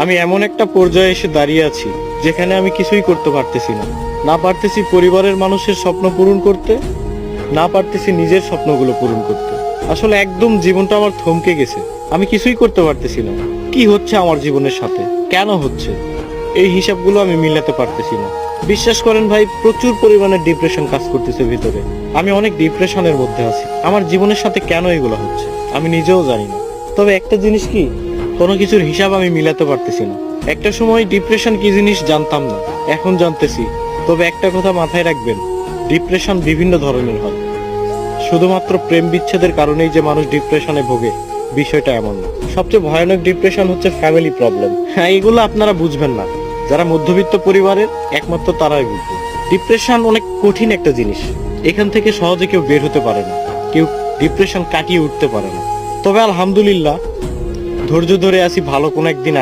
আমি এমন একটা পর্যায়ে এসে দাঁড়িয়ে আছি যেখানে আমি কিছুই করতে পারতেছি না। না পারতেছি পরিবারের মানুষের স্বপ্ন পূরণ করতে, না পারতেছি নিজের স্বপ্নগুলো পূরণ করতে। আসলে একদম জীবনটা আমার থমকে গেছে। আমি কিছুই করতে পারতেছি না। কি হচ্ছে আমার জীবনের সাথে, কেন হচ্ছে, এই হিসাবগুলো আমি মিলাতে পারতেছি না। বিশ্বাস করেন ভাই, প্রচুর পরিমাণে ডিপ্রেশন কাজ করতেছে ভিতরে। আমি অনেক ডিপ্রেশনের মধ্যে আছি। আমার জীবনের সাথে কেন এগুলো হচ্ছে আমি নিজেও জানি না। তবে একটা জিনিস কি, কোনো কিছুর হিসাব আমি মিলাতে পারতেছি না। একটা সময় ডিপ্রেশন কি জিনিস জানতাম না, এখন জানতেছি। তবে একটা কথা মাথায় রাখবেন, ডিপ্রেশন বিভিন্ন ধরনের হয়। শুধুমাত্র প্রেম বিচ্ছেদের কারণেই যে মানুষ ডিপ্রেশনে ভোগে, বিষয়টা এমন না। সবচেয়ে ভয়ানক ডিপ্রেশন হচ্ছে ফ্যামিলি প্রবলেম। হ্যাঁ, এগুলো আপনারা বুঝবেন না। যারা মধ্যবিত্ত পরিবারের, একমাত্র তারাই বুঝবে। ডিপ্রেশন অনেক কঠিন একটা জিনিস। এখান থেকে সহজে কেউ বের হতে পারে না, কেউ ডিপ্রেশন কাটিয়ে উঠতে পারে না। তবে আলহামদুলিল্লাহ, ধৈর্য ধরে আছি, ভালো কোনো একদিন